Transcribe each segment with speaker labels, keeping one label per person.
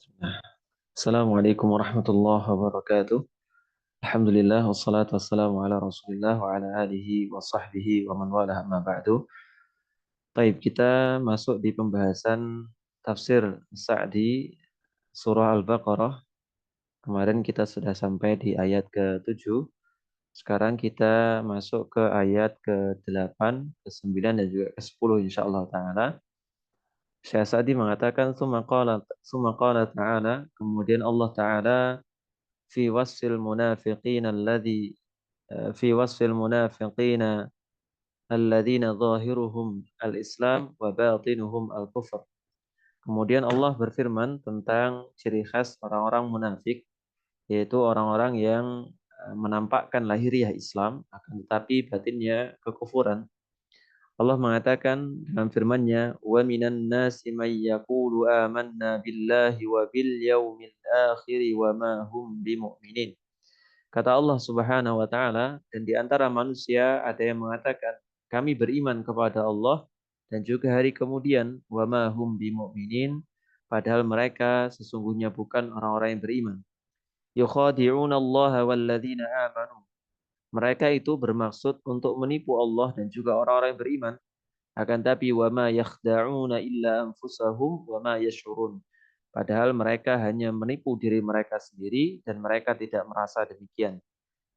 Speaker 1: Nah, Assalamualaikum warahmatullahi wabarakatuh. Alhamdulillah wassalatu wassalamu ala Rasulillah wa ala alihi wa sahbihi wa man wala amma ba'du. Baik, kita masuk di pembahasan tafsir Sa'di surah Al-Baqarah. Kemarin kita sudah sampai di ayat ke-7. Sekarang kita masuk ke ayat ke-8, ke-9 dan juga ke-10 insyaallah taala. Syekh Sa'di mengatakan summa qala ta'ala, kemudian Allah taala في وصف المنافقين الذي في وصف المنافقين الذين ظاهرهم الإسلام وباطنهم الكفر. Kemudian Allah berfirman tentang ciri khas orang-orang munafik, yaitu orang-orang yang menampakkan lahiriah Islam, akan tetapi batinnya kekufuran. Allah mengatakan dalam firman-Nya, "Wa minan nasi may yaqulu amanna billahi wa bil yaumil akhir wa ma hum bimu'minin." Kata Allah Subhanahu wa taala, dan di antara manusia ada yang mengatakan, kami beriman kepada Allah dan juga hari kemudian, wa ma hum bimumin, padahal mereka sesungguhnya bukan orang-orang yang beriman. Yukhadi'una Allah walladzina amanu. Mereka itu bermaksud untuk menipu Allah dan juga orang-orang yang beriman. Akan tapi wa ma yakhda'una illa anfusahum wa ma yash'urun. Padahal mereka hanya menipu diri mereka sendiri dan mereka tidak merasa demikian.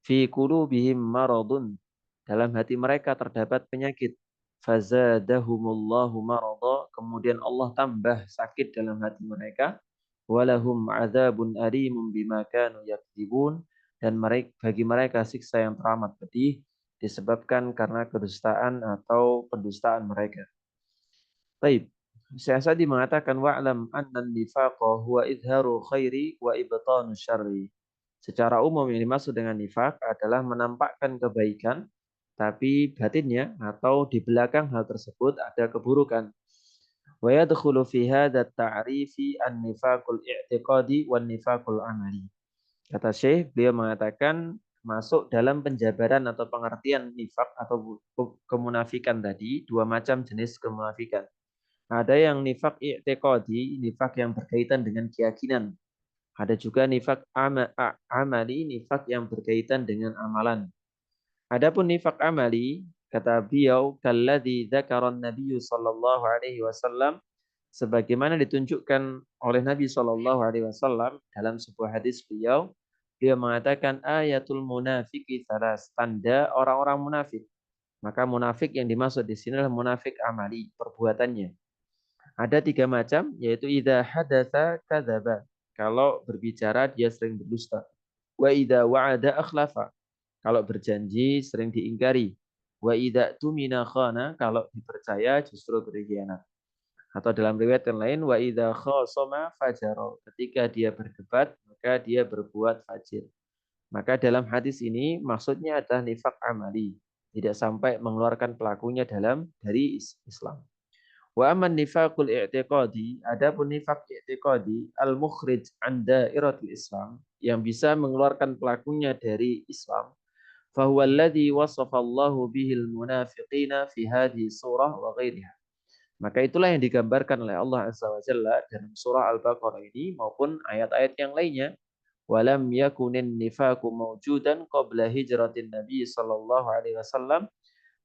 Speaker 1: Fi qulubihim maradun, dalam hati mereka terdapat penyakit. Fazadahumullahu marada, kemudian Allah tambah sakit dalam hati mereka. Walahum adzabun alimun bima kanu yakdzibun, dan bagi mereka siksa yang teramat pedih disebabkan karena kedustaan atau pendustaan mereka. Baik. Syekh Sa'di mengatakan wa'lam anna nifaqa huwa idharu khairi wa ibtanu syarri. Secara umum yang dimaksud dengan nifak adalah menampakkan kebaikan tapi batinnya atau di belakang hal tersebut ada keburukan. Wa yadkhulu fi hadha at-ta'rifi an-nifaqul i'tiqadi wan nifaqul amali. Kata Syekh, beliau mengatakan masuk dalam penjabaran atau pengertian nifak atau kemunafikan tadi dua macam jenis kemunafikan. Ada yang nifak i'tiqadi, nifak yang berkaitan dengan keyakinan. Ada juga nifak amali, nifak yang berkaitan dengan amalan. Adapun nifak amali, kata beliau, kalladzi dzakara Nabi sallallahu alaihi wasallam, sebagaimana ditunjukkan oleh Nabi sallallahu alaihi wasallam dalam sebuah hadis beliau, beliau mengatakan ayatul munafiki salas, tanda orang-orang munafik. Maka munafik yang dimaksud di sini adalah munafik amali, perbuatannya. Ada tiga macam, yaitu idza hadatsa kadzaba. Kalau berbicara dia sering berdusta. Wa idza wa'ada akhlafa. Kalau berjanji sering diingkari. Wa idza tumina khana. Kalau dipercaya justru berkhianat. Atau dalam riwayat yang lain, wa idza khasama fajara. Ketika dia berdebat, maka dia berbuat fajir. Maka dalam hadis ini maksudnya adalah nifak amali. Tidak sampai mengeluarkan pelakunya dari Islam. Wa amman nifaqul i'tiqadi, adapun nifaq i'tiqadi al-mukhrij an dairatul Islam, yang bisa mengeluarkan pelakunya dari Islam, fahuwa alladhi wasafa Allahu bihil munafiqina fi hadhihi surah wa ghairiha. Maka itulah yang digambarkan oleh Allah Azza wa Jalla dalam surah Al-Baqarah ini maupun ayat-ayat yang lainnya. Walam yakunin nifaqu mawjudan qabla hijratin Nabi sallallahu alaihi wasallam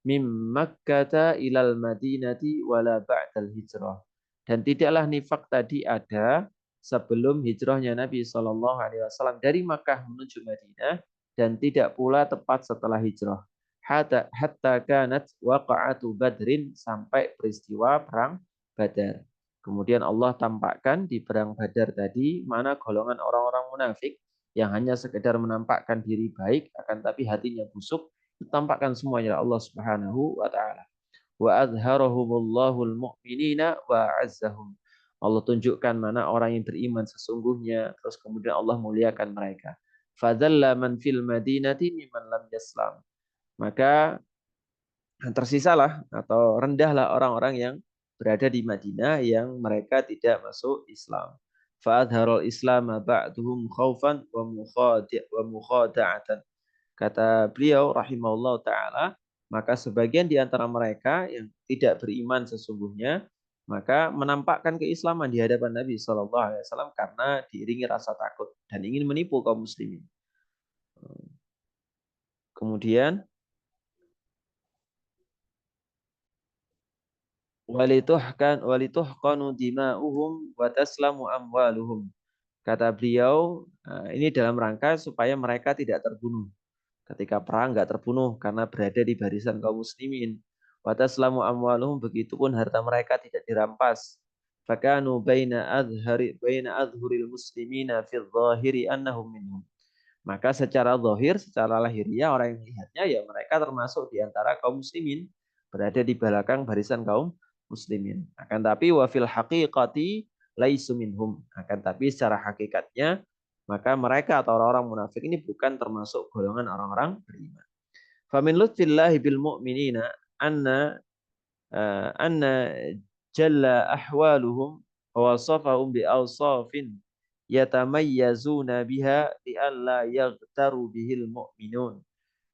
Speaker 1: mim Makkah ilal Madinati wala ba'dal hijrah. Dan tidaklah nifak tadi ada sebelum hijrahnya Nabi Shallallahu Alaihi Wasallam dari Makkah menuju Madinah dan tidak pula tepat setelah hijrah. Hatta kanat waqa'atu Badrin, sampai peristiwa perang Badar. Kemudian Allah tampakkan di perang Badar tadi mana golongan orang-orang munafik yang hanya sekedar menampakkan diri baik akan tapi hatinya busuk, ditampakkan semuanya Allah Subhanahu wa taala. Wa azharahumullahu almu'minina wa azzahum. Allah tunjukkan mana orang yang beriman sesungguhnya, terus kemudian Allah muliakan mereka. Fadzalla man fil madinati mimman lam yaslam. Maka tersisalah atau rendahlah orang-orang yang berada di Madinah yang mereka tidak masuk Islam. Fa'adharul Islam ba'duhum khaufan wa mukhada'atan. Kata beliau rahimahullah taala, maka sebagian di antara mereka yang tidak beriman sesungguhnya maka menampakkan keislaman di hadapan Nabi Shallallahu Alaihi Wasallam karena diiringi rasa takut dan ingin menipu kaum muslimin. Kemudian walituhqanu dima'uhum wa taslamu amwaluhum. Kata beliau, ini dalam rangka supaya mereka tidak terbunuh. Ketika perang nggak terbunuh karena berada di barisan kaum muslimin. Wa taslamu amwaluhum, begitupun harta mereka tidak dirampas. Fakanu baina adhuril muslimina fil zahiri annahum minhum. Maka secara zahir, secara lahiriah orang yang melihatnya ya mereka termasuk di antara kaum muslimin, berada di belakang barisan kaum muslimin. Akan tapi wa fil haqiqati laisu minhum. Akan tapi secara hakikatnya maka mereka atau orang-orang munafik ini bukan termasuk golongan orang-orang beriman. Famin lutfillahi bil mu'minina anna jalla ahwaluhum wa wasafahum bi awsafin yatamayyazuna biha li alla yaghtaru bihil mu'minun.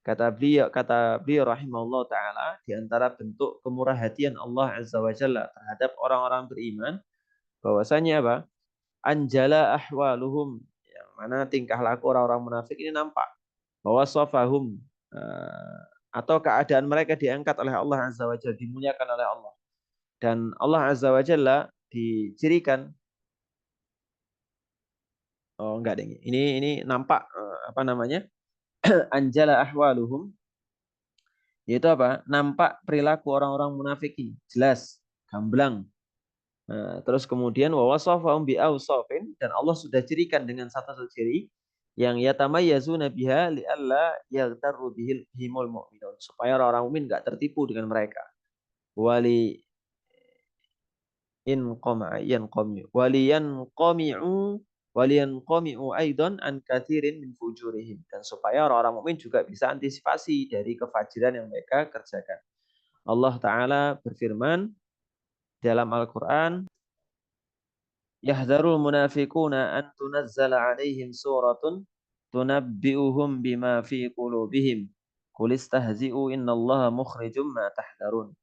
Speaker 1: Kata beliau rahimahullah taala, di antara bentuk kemurah hatian Allah azza wa jalla terhadap orang-orang beriman bahwasanya apa? Anjala ahwaluhum, yang mana tingkah laku orang-orang munafik ini nampak, bahwa sofahum atau keadaan mereka diangkat oleh Allah azza wa jalla, dimuliakan oleh Allah, dan Allah azza wa jalla dicirikan, oh enggak deh, ini nampak apa namanya, anjala ahwaluhum, yaitu apa, nampak perilaku orang-orang munafik ini jelas gamblang. Terus kemudian wawasofahum bi'ausofin, dan Allah sudah cirikan dengan satu ciri yang yatamayyazuna biha li'alla yaghtarru bihimul mu'minun, supaya orang-orang mukmin enggak tertipu dengan mereka. Wali in qama'a yanqami waliyan qami'u waliyan qami'u aidan an katsirin min fujurihim, dan supaya orang-orang mukmin juga bisa antisipasi dari kefajiran yang mereka kerjakan. Allah taala berfirman dalam Al-Qur'an, yahdharul munafiquna an tunazzala alaihim suratun tunabbi'uhum bima fi qulubihim qul istahzi'u innallaha mukhrijum ma tahdharun.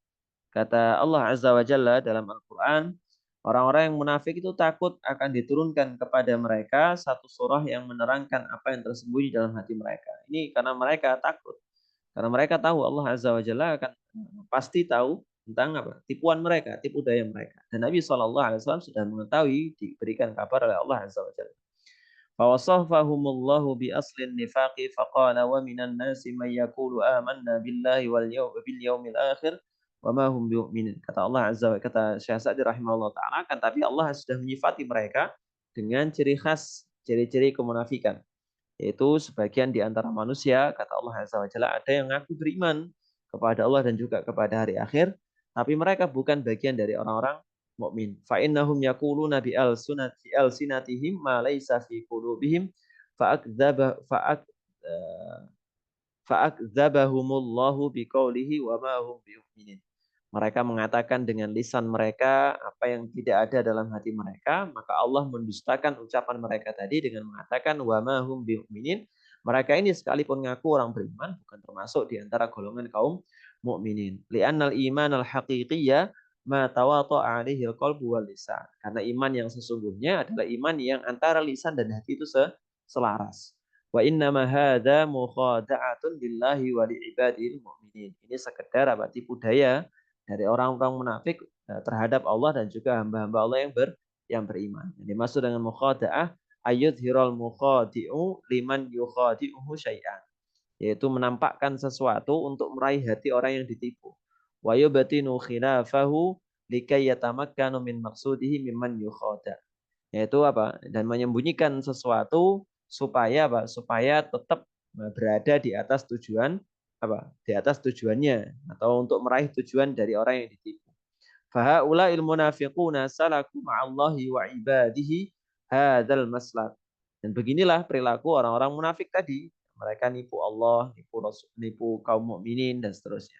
Speaker 1: Kata Allah Azza wa Jalla dalam Al-Quran, orang-orang yang munafik itu takut akan diturunkan kepada mereka satu surah yang menerangkan apa yang tersembunyi dalam hati mereka. Ini karena mereka takut. Karena mereka tahu Allah Azza wa Jalla akan pasti tahu tentang apa, tipuan mereka, tipu daya mereka. Dan Nabi SAW sudah mengetahui, diberikan kabar oleh Allah Azza wa Jalla. Fawasafahumullahu bi aslin nifaqi faqala wa minan nasi man yaqulu amanna billahi bil yaumil akhir wa ma hum bimu'minin. Kata Allah Azza wa kata Syekh Sa'di rahimahullah taala, kan tapi Allah sudah menyifati mereka dengan ciri khas, ciri-ciri kemunafikan. Yaitu sebagian di antara manusia, kata Allah Azza wa Jalla, ada yang ngaku beriman kepada Allah dan juga kepada hari akhir, tapi mereka bukan bagian dari orang-orang mukmin. Fa innahum yaquluna bi alsinatihim ma laysa fi qulubihim fa'akdzabahumullahu biqaulihi wa ma hum bimu'minin. Mereka mengatakan dengan lisan mereka apa yang tidak ada dalam hati mereka, maka Allah mendustakan ucapan mereka tadi dengan mengatakan wa ma hum bimu'minin. Mereka ini sekalipun ngaku orang beriman bukan termasuk di antara golongan kaum mukminin. Li'annal iman al-haqiqiyya ma tawata'a alaihi al-qalbu wal lisan. Karena iman yang sesungguhnya adalah iman yang antara lisan dan hati itu selaras. Wa inna ma hadza mukhada'atun lillahi wa li'ibadil mu'minin. Ini sekedar apa, tipu daya dari orang-orang munafik terhadap Allah dan juga hamba-hamba Allah yang beriman. Yang dimaksud dengan mukhada'ah ayyudhiral mukhadi'u liman yukhadi'uhu syai'an, yaitu menampakkan sesuatu untuk meraih hati orang yang ditipu. Wa yubtinu khilafahu likai yatamakkanu min maqsudihi mimman yukhada'. Yaitu apa? Dan menyembunyikan sesuatu supaya apa? Supaya tetap berada di atas tujuan apa? Di atas tujuannya atau untuk meraih tujuan dari orang yang ditipu. Fahaula'il munafiquna salaku ma'allahi wa ibadihi hadzal maslak. Dan beginilah perilaku orang-orang munafik tadi. Mereka nipu Allah, nipu kaum mukminin dan seterusnya.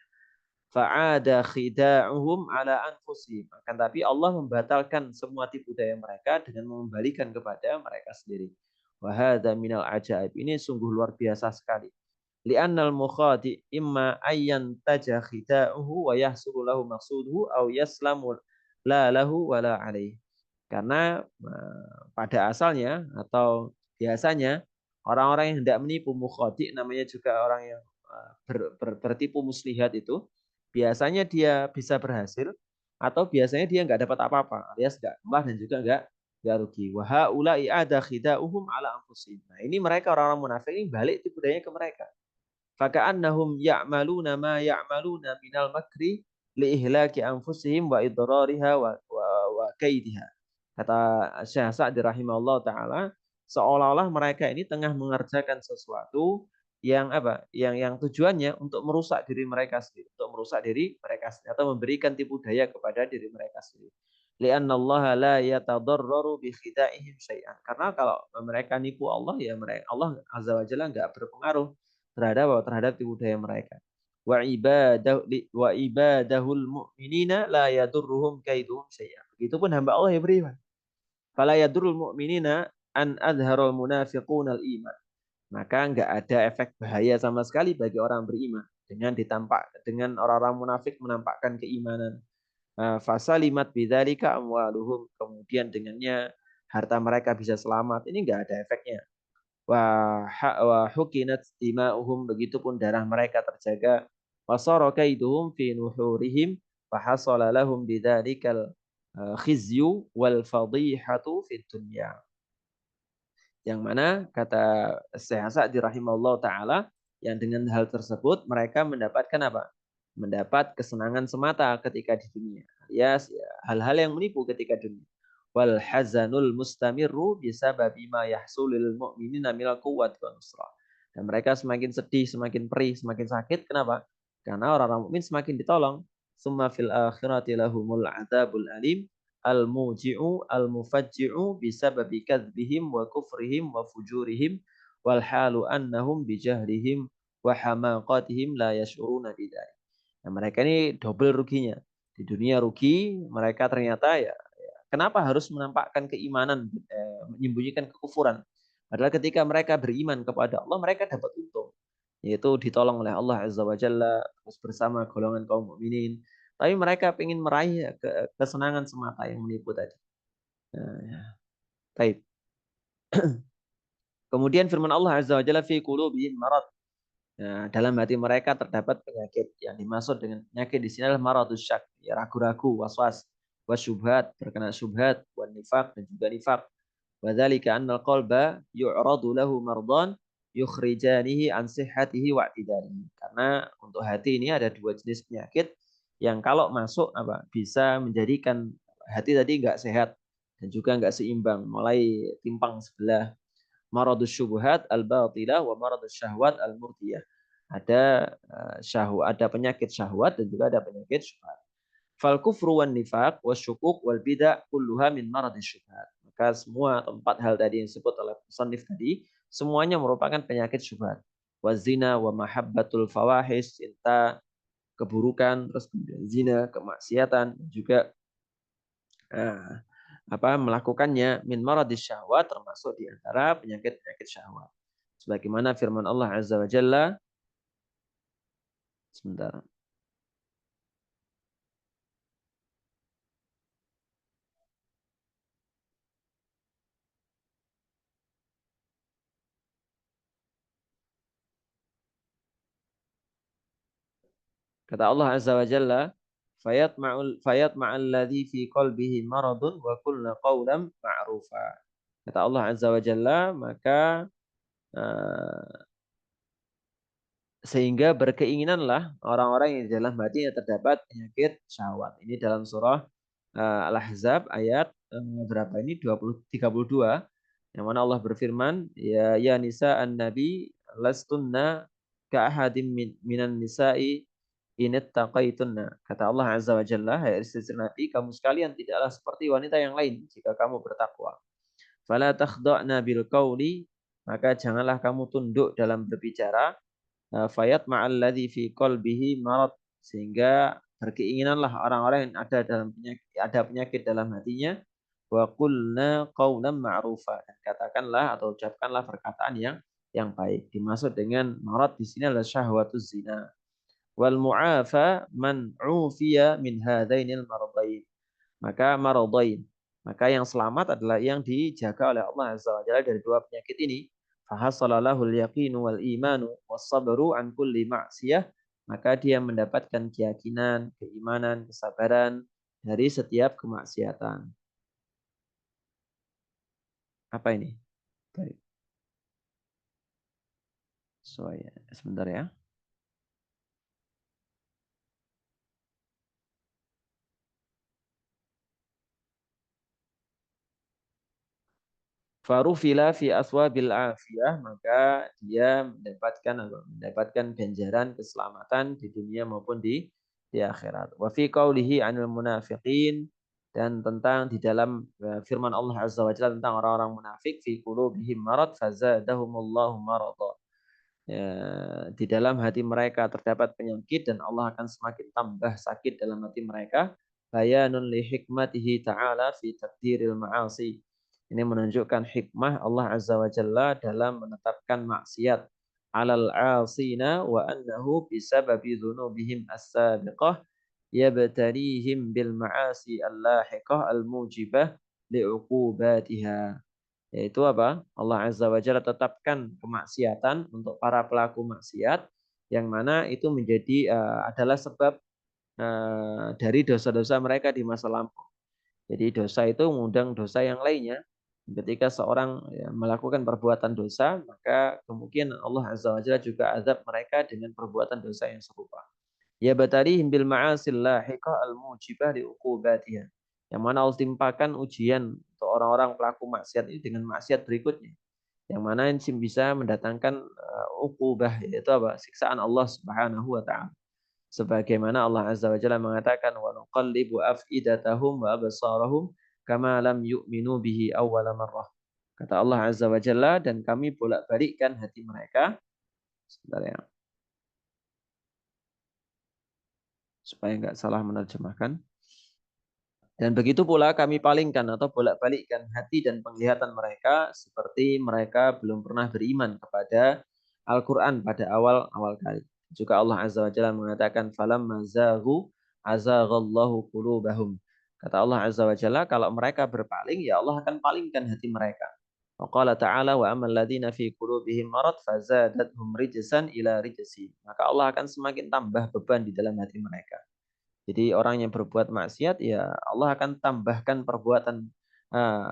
Speaker 1: Fa'ada khida'uhum ala anfusihim. Akan tapi Allah membatalkan semua tipu daya mereka dengan mengembalikan kepada mereka sendiri. Wa hadza minal ajaib. Ini sungguh luar biasa sekali. Li'annal mukhadi imma ayyan taja khida'uhu wa yahsulu lahu maqsuduhu aw yaslamu la lahu wa la alaih. Karena pada asalnya atau biasanya orang-orang yang hendak menipu mukhadi namanya juga orang yang bertipu muslihat itu biasanya dia bisa berhasil atau biasanya dia nggak dapat apa-apa alias nggak kalah dan juga nggak rugi. Wa haula'i ada khida'uhum ala anfusihim. Nah, ini mereka orang-orang munafik ini balik tipu daya ke mereka. Faka'annahum ya'maluna ma ya'maluna minal makri liihlaki anfusihim wa idrariha wa kaidiha. Kata Syekh Sa'di rahimahullah taala, seolah-olah mereka ini tengah mengerjakan sesuatu yang apa? Yang tujuannya untuk merusak diri mereka sendiri, untuk merusak diri mereka sendiri atau memberikan tipu daya kepada diri mereka sendiri. Lianna Allah la yatadarraru bi khida'ihim syai'an. Karena kalau mereka nipu Allah ya mereka Allah azza wa jalla enggak berpengaruh terhadap tipu daya mereka. Wa ibadahul mu'minina la yadurruhum kaiduhum syai'an. Begitupun hamba Allah yang beriman. Fala yadurrul mu'minina an adharul munafiqun al iman. Maka enggak ada efek bahaya sama sekali bagi orang beriman dengan orang-orang munafik menampakkan keimanan. Fasalimat bidzalika amwaluhum. Kemudian dengannya harta mereka bisa selamat. Ini enggak ada efeknya wa hukinat dima'uhum, begitupun darah mereka terjaga, wasara kaiduhum fi nuhurihim fa hasala lahum bidzalikal khizyu wal fadihatu fid dunya. Yang mana kata Syekh Sa'di rahimahullah taala yang dengan hal tersebut mereka mendapatkan apa? Mendapat kesenangan semata ketika di dunia. Alias ya, hal-hal yang menipu ketika dunia. Wal hazanul mustamirru bisababi ma yahsulil mu'minina minal quwwati wa nusra. Dan mereka semakin sedih, semakin perih, semakin sakit. Kenapa? Karena orang-orang mukmin semakin ditolong. Summa fil akhirati lahumul adzabul alim al-muji'u al-mufajji'u bisababi kadzbihim wa kufrihim wa fujurihim wal halu annahum bijahlihim wa hamaqatihim la yash'uruna bidzalik. Nah, mereka ini double ruginya. Di dunia rugi, mereka ternyata kenapa harus menampakkan keimanan, menyembunyikan kekufuran. Padahal ketika mereka beriman kepada Allah, mereka dapat untung. Yaitu ditolong oleh Allah Azza wa Jalla, terus bersama golongan kaum mukminin. Tapi mereka ingin meraih kesenangan semata yang menipu tadi. Nah, baik. Kemudian firman Allah Azza wa Jalla fi qulubihim marad. Nah, dalam hati mereka terdapat penyakit. Yang dimaksud dengan penyakit di sini adalah maradus syak, ya ragu-ragu, was-was, wasyubhat, terkena syubhat, wan nifaq dan juga nifaq. Wa dzalika anna al-qalba yu'radu lahu mardan yukhrijanihi an sihhatihi wa i'tidalihi. Karena untuk hati ini ada dua jenis penyakit yang kalau masuk bisa menjadikan hati tadi enggak sehat dan juga enggak seimbang, mulai timpang sebelah. Maradus syubhat al-batilah wa maradus syahwat al-murdiyah. Ada penyakit syahwat dan juga ada penyakit syubhat. Fal kufru wan nifaq wasyukuk wal bid'ah kulluha min maradis syubhat. Maka semua tempat hal tadi yang disebut oleh musannif tadi semuanya merupakan penyakit syubhat. Wa zina wa mahabbatul fawahish, cinta keburukan, terus kemudian zina, kemaksiatan, juga uh, melakukannya min maradis syahwat, termasuk di antara penyakit-penyakit syahwat. Sebagaimana firman Allah Azza wa Jalla, sebentar. Kata Allah Azza wa Jalla, fayatma'al ladzi fi qalbihi maradun wa qulna qawlan ma'rufa. Kata Allah Azza wa Jalla, maka uh, sehingga berkeinginanlah orang-orang yang di dalam hatinya terdapat penyakit syahwat. Ini dalam surah Al-Ahzab ayat berapa ini? 32 yang mana Allah berfirman, ya nisa an-nabi lastunna ka'ahadim minan nisa'i init taqaitunna. Kata Allah Azza wa Jalla, hai istri Nabi, kamu sekalian tidaklah seperti wanita yang lain jika kamu bertakwa. Fala takhda'na bil qawli, maka janganlah kamu tunduk dalam berbicara. Fayat ma'alladzi fi qalbihi marad, sehingga berkeinginanlah orang-orang yang ada penyakit dalam hatinya. Wa qulna qawlan ma'rufa, dan katakanlah atau ucapkanlah perkataan yang baik. Dimaksud dengan marad di sini adalah syahwatuz zina. Wal mu'afa man ufiya min hadainil maradain. Maka maradain. Maka yang selamat adalah yang dijaga oleh Allah Azza wa Jalla dari dua penyakit ini. Fahasalallahu al-yaqinu wal imanu was sabru an kulli ma'siyah. Maka dia mendapatkan keyakinan, keimanan, kesabaran dari setiap kemaksiatan. Apa ini? Baik. So, ya. Sebentar ya. Farufila fi aswabil afiyah, maka dia mendapatkan ganjaran keselamatan di dunia maupun di akhirat. Wa fi qaulihi 'anil munafiqin, dan tentang di dalam firman Allah Azza wa Jalla tentang orang-orang munafik, fi qulubihim marad fazadahumullahu marada. Ya, di dalam hati mereka terdapat penyakit dan Allah akan semakin tambah sakit dalam hati mereka. Bayanun li hikmatihi ta'ala fi takdiril ma'asi. Ini menunjukkan hikmah Allah Azza wa Jalla dalam menetapkan maksiat alal asina wa annahu bisababi dhunubihim as-sabiqah yabtalihim bil ma'asi al-lahiqah al-mujibah li'uqubatiha. Yaitu apa? Allah Azza wa Jalla tetapkan kemaksiatan untuk para pelaku maksiat yang mana itu menjadi adalah sebab dari dosa-dosa mereka di masa lampau. Jadi dosa itu mengundang dosa yang lainnya. Ketika seorang melakukan perbuatan dosa, maka kemungkinan Allah Azza wa Jalla juga azab mereka dengan perbuatan dosa yang serupa. Ya batarihim bil ma'asil lahiqah al-mujibah li uqubatiha. Yang mana Allah timpakan ujian untuk orang-orang pelaku maksiat ini dengan maksiat berikutnya. Yang mana ini bisa mendatangkan uqubah, yaitu apa? Siksaan Allah Subhanahu wa taala. Sebagaimana Allah Azza wa Jalla mengatakan wa nuqallibu afidatahum wa absarahum kama lam yu'minu bihi awwala marrah. Kata Allah Azza wa Jalla, dan kami bolak-balikkan hati mereka. Sebentar ya, supaya nggak salah menerjemahkan. Dan begitu pula kami palingkan atau bolak-balikkan hati dan penglihatan mereka seperti mereka belum pernah beriman kepada Al-Quran pada awal-awal kali. Juga Allah Azza wa Jalla mengatakan, falamma zaghu azaghallahu qulubahum. Kata Allah Azza wa Jalla, kalau mereka berpaling, ya Allah akan palingkan hati mereka. Wa qala ta'ala wa ammal ladzina fi qulubihim marad fazadathum rijsan ila rijsi. Maka Allah akan semakin tambah beban di dalam hati mereka. Jadi orang yang berbuat maksiat, ya Allah akan tambahkan perbuatan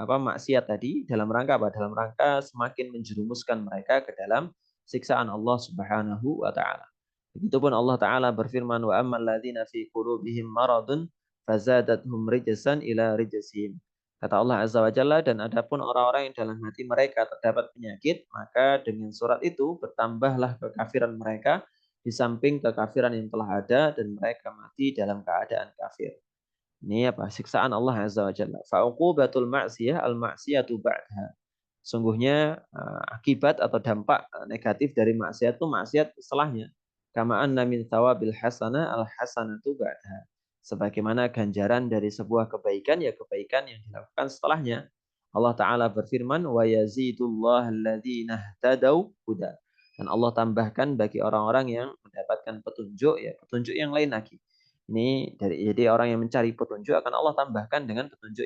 Speaker 1: maksiat tadi dalam rangka apa? Dalam rangka semakin menjerumuskan mereka ke dalam siksaan Allah Subhanahu wa taala. Begitupun Allah taala berfirman wa ammal ladzina fi qulubihim maradun fazadathum rijsan ila rijsihim. Kata Allah Azza wa Jalla, dan adapun orang-orang yang dalam hati mereka terdapat penyakit, maka dengan surat itu bertambahlah kekafiran mereka di samping kekafiran yang telah ada dan mereka mati dalam keadaan kafir. Ini apa? Siksaan Allah Azza wa Jalla. Fa'uqubatul ma'siyah al-ma'siyatu ba'daha. Sungguhnya akibat atau dampak negatif dari maksiat itu maksiat setelahnya. Kama anna min thawabil hasanah al-hasanatu ba'daha. Sebagaimana ganjaran dari sebuah kebaikan, ya kebaikan yang dilakukan setelahnya. Allah Ta'ala berfirman, wa yazidullah alladhina ihtadaw huda. Dan Allah tambahkan bagi orang-orang yang mendapatkan petunjuk, ya petunjuk yang lain lagi. Ini jadi orang yang mencari petunjuk akan Allah tambahkan dengan petunjuk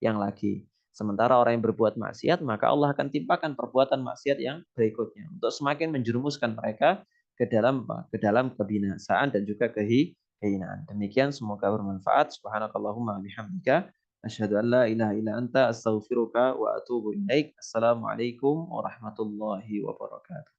Speaker 1: yang lagi. Sementara orang yang berbuat maksiat, maka Allah akan timpakan perbuatan maksiat yang berikutnya untuk semakin menjerumuskan mereka ke dalam kebinasaan dan juga kehinaan. Demikian semoga bermanfaat. Subhanakallahumma bihamdika asyhadu an la ilaha illa anta astaghfiruka wa atubu ilaik. Assalamualaikum warahmatullahi wabarakatuh.